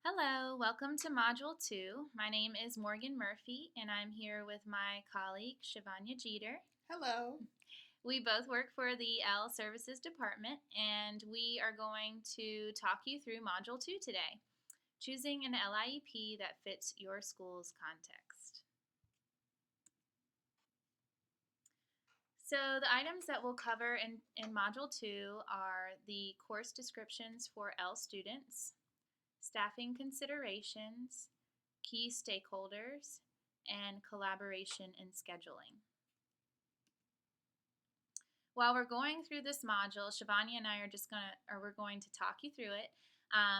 Hello, welcome to Module 2. My name is Morgan Murphy, and I'm here with my colleague, Shivanya Jeter. Hello. We both work for the L Services Department, and we are going to talk you through Module 2 today, choosing an LIEP that fits your school's context. So the items that we'll cover in Module 2 are the course descriptions for L students, staffing considerations, key stakeholders, and collaboration and scheduling. While we're going through this module, Shivanya and I we're going to talk you through it.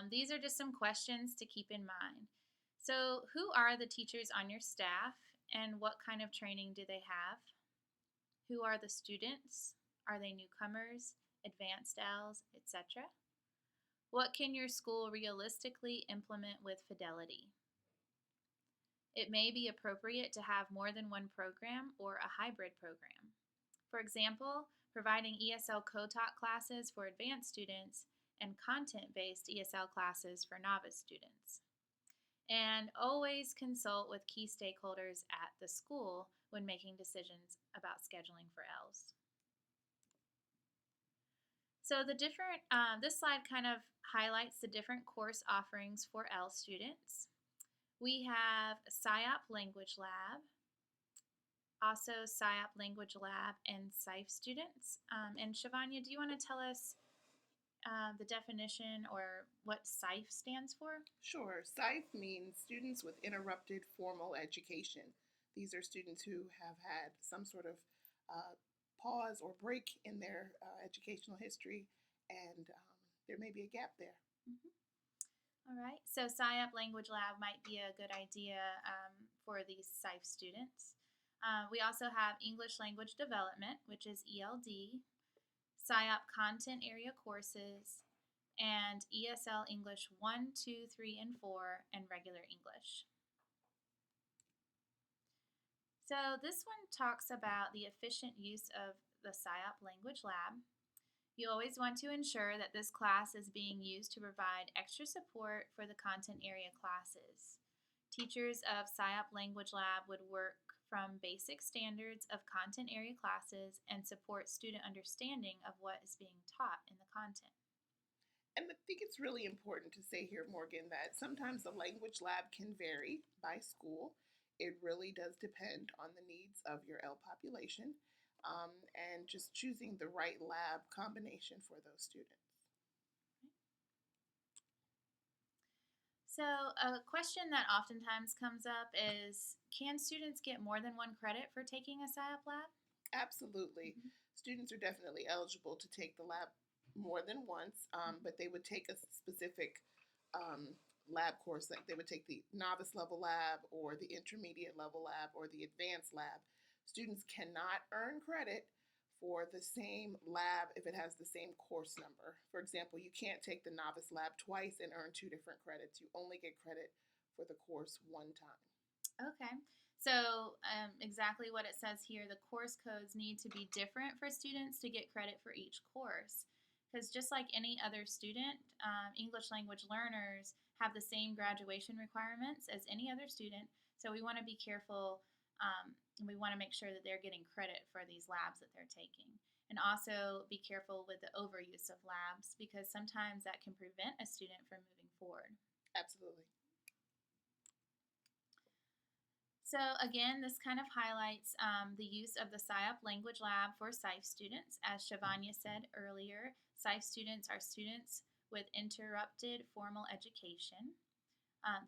These are just some questions to keep in mind. So, who are the teachers on your staff, and what kind of training do they have? Who are the students? Are they newcomers, advanced Ls, etc.? What can your school realistically implement with fidelity? It may be appropriate to have more than one program or a hybrid program. For example, providing ESL co-taught classes for advanced students and content-based ESL classes for novice students. And always consult with key stakeholders at the school when making decisions about scheduling for Ls. So this slide kind of highlights the different course offerings for L students. We have SciOp Language Lab, also SciOp Language Lab and SIFE students. And Shivanya, do you want to tell us the definition or what SIFE stands for? Sure. SIFE means Students with Interrupted Formal Education. These are students who have had some sort of pause or break in their educational history, and there may be a gap there. Mm-hmm. All right. So SciOp Language Lab might be a good idea for these SIFE students. We also have English Language Development, which is ELD, SciOp Content Area Courses, and ESL English 1, 2, 3, and 4, and regular English. So this one talks about the efficient use of the SciOp Language Lab. You always want to ensure that this class is being used to provide extra support for the content area classes. Teachers of SciOp Language Lab would work from basic standards of content area classes and support student understanding of what is being taught in the content. And I think it's really important to say here, Morgan, that sometimes the language lab can vary by school. It really does depend on the needs of your L population and just choosing the right lab combination for those students. So a question that oftentimes comes up is, can students get more than one credit for taking a SciOp lab? Absolutely. Mm-hmm. Students are definitely eligible to take the lab more than once, but they would take a specific lab course. Like they would take the novice level lab or the intermediate level lab or the advanced lab. Students cannot earn credit for the same lab if it has the same course number. For example, you can't take the novice lab twice and earn 2 different credits. You only get credit for the course one time. Okay. So exactly what it says here, the course codes need to be different for students to get credit for each course. Because just like any other student, English language learners have the same graduation requirements as any other student. So we want to be careful and we want to make sure that they're getting credit for these labs that they're taking. And also be careful with the overuse of labs because sometimes that can prevent a student from moving forward. Absolutely. So again, this kind of highlights the use of the SciOp Language Lab for SIFE students. As Shivanya said earlier, SIFE students are students with interrupted formal education.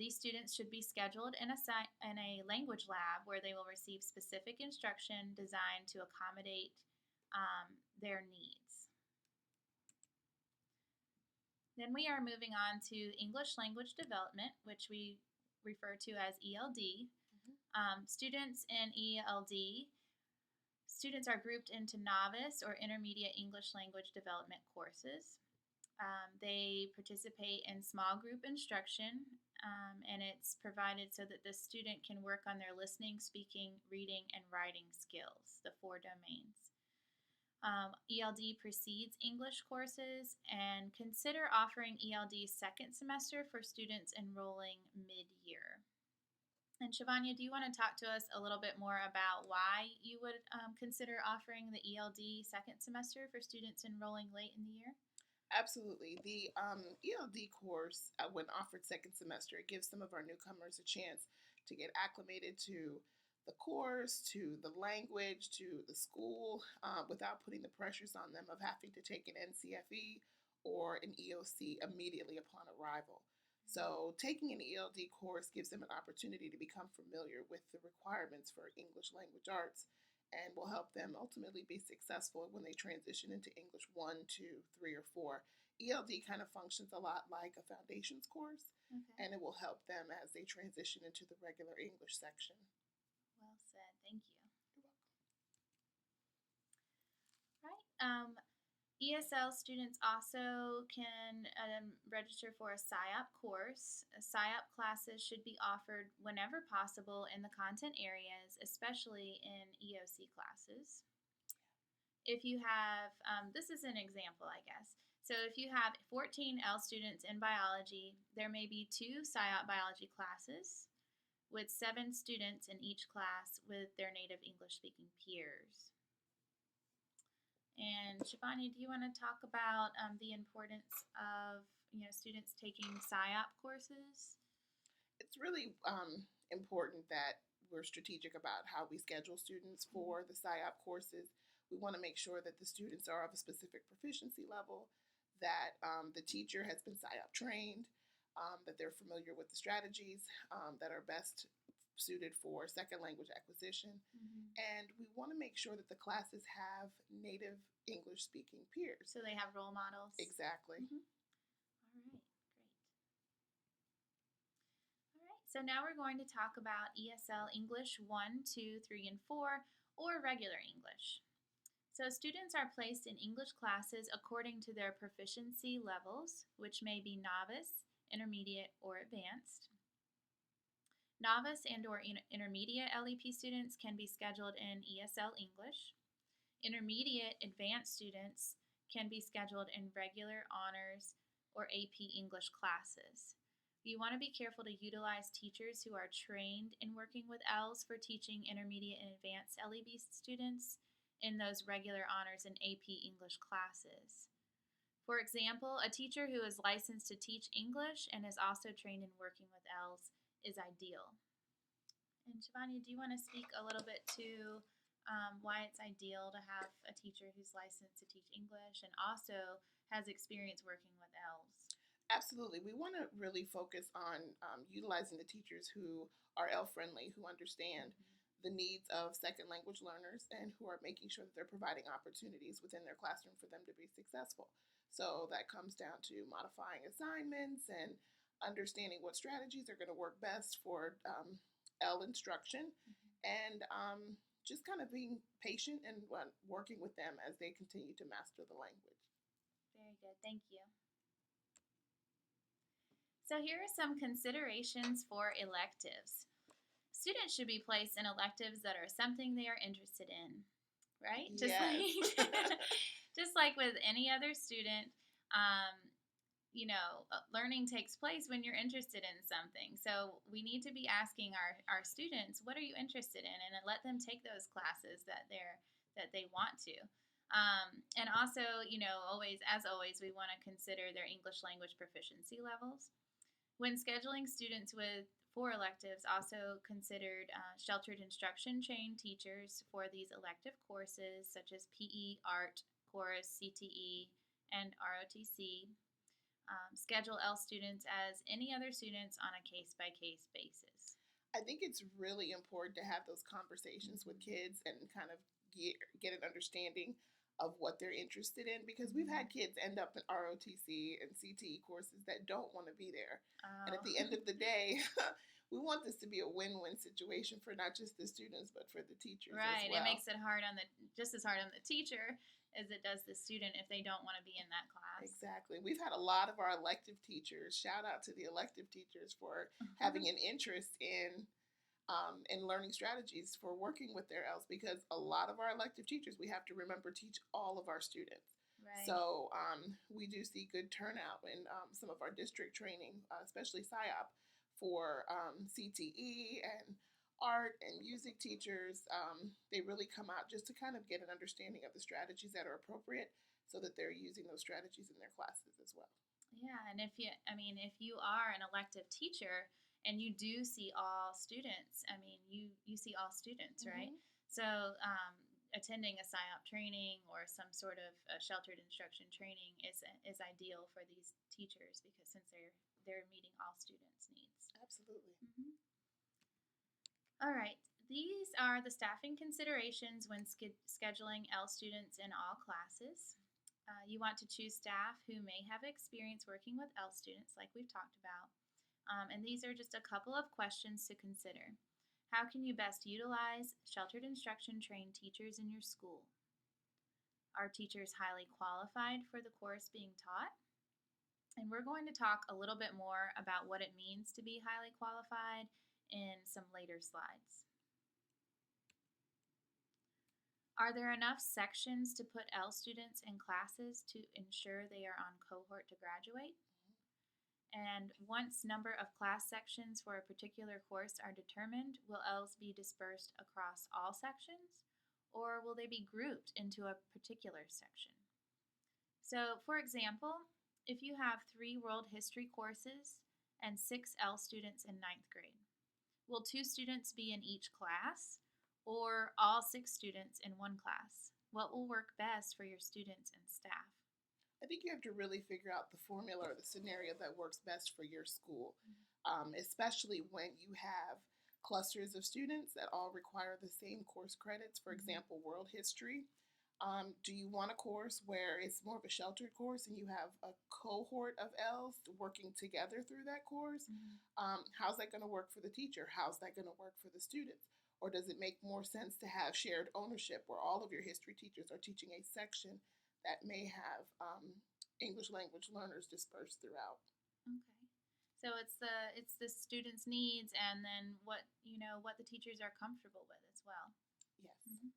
These students should be scheduled in a language lab where they will receive specific instruction designed to accommodate their needs. Then we are moving on to English Language Development, which we refer to as ELD. Students in ELD, students are grouped into novice or intermediate English language development courses. They participate in small group instruction, and it's provided so that the student can work on their listening, speaking, reading, and writing skills, the 4 domains. ELD precedes English courses, and consider offering ELD second semester for students enrolling mid-year. And Shivanya, do you want to talk to us a little bit more about why you would consider offering the ELD second semester for students enrolling late in the year? Absolutely. The ELD course, when offered second semester, it gives some of our newcomers a chance to get acclimated to the course, to the language, to the school, without putting the pressures on them of having to take an NCFE or an EOC immediately upon arrival. So, taking an ELD course gives them an opportunity to become familiar with the requirements for English language arts and will help them ultimately be successful when they transition into English 1, 2, 3, or 4. ELD kind of functions a lot like a foundations course, Okay. and it will help them as they transition into the regular English section. Well said. Thank you. You're welcome. Right. ESL students also can register for a SIOP course. SIOP classes should be offered whenever possible in the content areas, especially in EOC classes. If you have, this is an example, I guess. So if you have 14 L students in biology, there may be 2 SIOP biology classes with 7 students in each class with their native English speaking peers. And Shivani, do you want to talk about the importance of students taking SIOP courses? It's really important that we're strategic about how we schedule students for the SIOP courses. We want to make sure that the students are of a specific proficiency level, that the teacher has been SIOP trained, that they're familiar with the strategies that are best suited for second language acquisition. Mm-hmm. And we want to make sure that the classes have native English speaking peers. So they have role models? Exactly. Mm-hmm. All right, great. All right, so now we're going to talk about ESL English 1, 2, 3, and 4, or regular English. So students are placed in English classes according to their proficiency levels, which may be novice, intermediate, or advanced. Novice and or intermediate LEP students can be scheduled in ESL English. Intermediate advanced students can be scheduled in regular honors or AP English classes. You want to be careful to utilize teachers who are trained in working with ELs for teaching intermediate and advanced LEB students in those regular honors and AP English classes. For example, a teacher who is licensed to teach English and is also trained in working with ELs is ideal. And Shivani, do you want to speak a little bit to why it's ideal to have a teacher who's licensed to teach English and also has experience working with ELs? Absolutely. We want to really focus on utilizing the teachers who are EL friendly, who understand the needs of second language learners, and who are making sure that they're providing opportunities within their classroom for them to be successful. So that comes down to modifying assignments and understanding what strategies are going to work best for EL instruction, and just kind of being patient and working with them as they continue to master the language. Very good. Thank you. So here are some considerations for electives. Students should be placed in electives that are something they are interested in, right? Yes. Just like with any other student, learning takes place when you're interested in something. So we need to be asking our students, what are you interested in? And let them take those classes that they want to. And also, always, we want to consider their English language proficiency levels. When scheduling students for electives, also considered sheltered instruction trained teachers for these elective courses such as PE, Art, Chorus, CTE, and ROTC. Schedule EL students as any other students on a case-by-case basis. I think it's really important to have those conversations with kids and kind of get an understanding of what they're interested in, because we've had kids end up in ROTC and CTE courses that don't want to be there. And at the end of the day, we want this to be a win-win situation for not just the students but for the teachers right. as well. It makes it just as hard on the teacher as it does the student if they don't want to be in that class. Exactly. We've had a lot of our elective teachers, shout out to the elective teachers for having an interest in and learning strategies for working with their ELs, because a lot of our elective teachers, we have to remember, teach all of our students. Right. So we do see good turnout in some of our district training, especially PSYOP, for CTE and art and music teachers. They really come out just to kind of get an understanding of the strategies that are appropriate so that they're using those strategies in their classes as well. Yeah, and if you are an elective teacher and you do see all students, you see all students, right? Mm-hmm. So, attending a PSYOP training or some sort of sheltered instruction training is ideal for these teachers because since they're meeting all students' needs. Absolutely. Hmm. All right. These are the staffing considerations when scheduling L students in all classes. You want to choose staff who may have experience working with L students, like we've talked about. And these are just a couple of questions to consider. How can you best utilize sheltered instruction trained teachers in your school? Are teachers highly qualified for the course being taught? And we're going to talk a little bit more about what it means to be highly qualified in some later slides. Are there enough sections to put L students in classes to ensure they are on cohort to graduate? And once number of class sections for a particular course are determined, will Ls be dispersed across all sections, or will they be grouped into a particular section? So, for example, if you have 3 world history courses and 6 L students in ninth grade, will 2 students be in each class, or all 6 students in one class? What will work best for your students and staff? I think you have to really figure out the formula or the scenario that works best for your school, especially when you have clusters of students that all require the same course credits. For example, world history. Do you want a course where it's more of a sheltered course and you have a cohort of Ls working together through that course? How's that going to work for the teacher? How's that going to work for the students? Or does it make more sense to have shared ownership where all of your history teachers are teaching a section that may have English language learners dispersed throughout? Okay. So it's the students' needs and then what the teachers are comfortable with as well. Yes. Mm-hmm.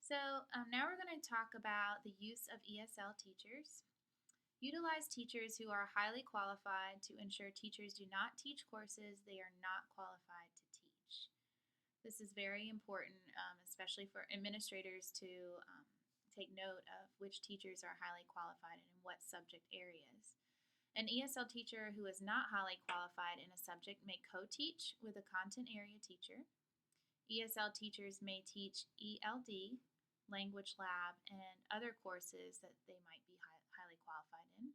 So now we're going to talk about the use of ESL teachers. Utilize teachers who are highly qualified to ensure teachers do not teach courses they are not qualified to teach. This is very important, especially for administrators to take note of which teachers are highly qualified and in what subject areas. An ESL teacher who is not highly qualified in a subject may co-teach with a content area teacher. ESL teachers may teach ELD, language lab, and other courses that they might be highly qualified in.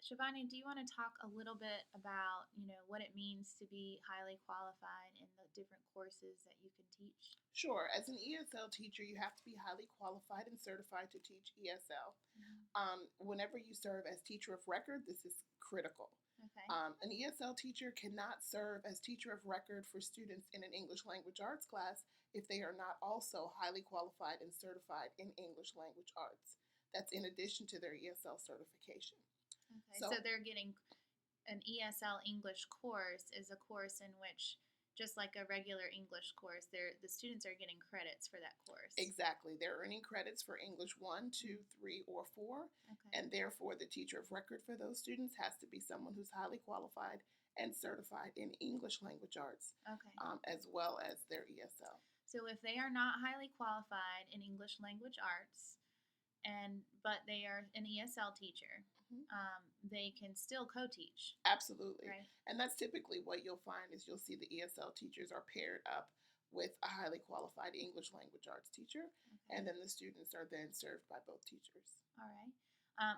Shivani, do you want to talk a little bit about, what it means to be highly qualified in the different courses that you can teach? Sure. As an ESL teacher, you have to be highly qualified and certified to teach ESL. Whenever you serve as teacher of record, this is critical. Okay. An ESL teacher cannot serve as teacher of record for students in an English language arts class if they are not also highly qualified and certified in English language arts. That's in addition to their ESL certification. Okay, so they're getting an ESL English course is a course in which, just like a regular English course, the students are getting credits for that course. Exactly. They're earning credits for English 1, 2, 3, or 4. Okay. And therefore, the teacher of record for those students has to be someone who's highly qualified and certified in English language arts, Okay. As well as their ESL. So if they are not highly qualified in English language arts, but they are an ESL teacher, they can still co-teach. Absolutely. Right. And that's typically what you'll find is you'll see the ESL teachers are paired up with a highly qualified English language arts teacher, and then the students are then served by both teachers. All right.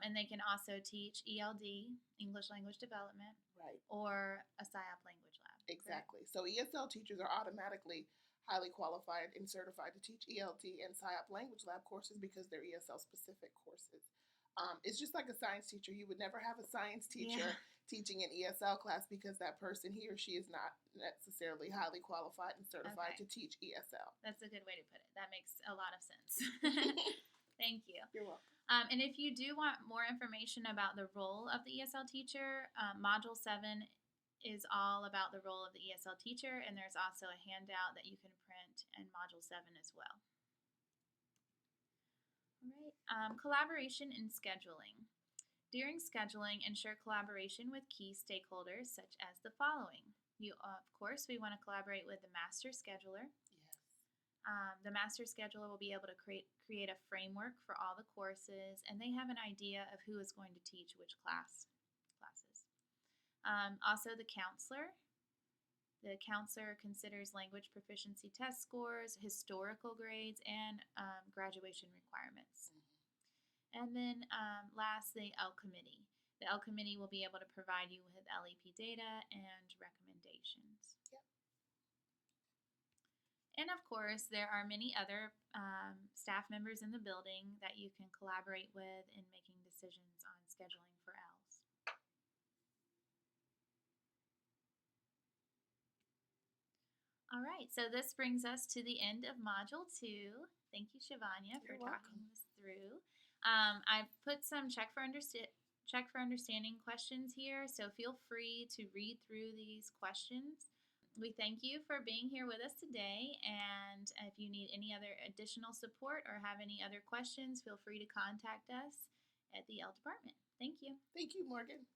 And they can also teach ELD, English language development, right, or a PSYOP language lab. Exactly. Correct? So ESL teachers are automatically highly qualified and certified to teach ELD and PSYOP language lab courses because they're ESL specific courses. It's just like a science teacher. You would never have a science teacher teaching an ESL class because that person, he or she, is not necessarily highly qualified and certified to teach ESL. That's a good way to put it. That makes a lot of sense. Thank you. You're welcome. And if you do want more information about the role of the ESL teacher, Module 7 is all about the role of the ESL teacher, and there's also a handout that you can print in Module 7 as well. All right, collaboration and scheduling. During scheduling, ensure collaboration with key stakeholders such as the following. Of course, we want to collaborate with the master scheduler. Yes. The master scheduler will be able to create a framework for all the courses, and they have an idea of who is going to teach which classes. Also, the counselor. The counselor considers language proficiency test scores, historical grades, and graduation requirements. And then last, the L committee. The L committee will be able to provide you with LEP data and recommendations. Yep. And of course, there are many other staff members in the building that you can collaborate with in making decisions on scheduling for Ls. All right, so this brings us to the end of Module 2. Thank you, Shivanya, for You're talking welcome. us through. I've put some check for understanding questions here, so feel free to read through these questions. We thank you for being here with us today, and if you need any other additional support or have any other questions, feel free to contact us at the L department. Thank you. Thank you, Morgan.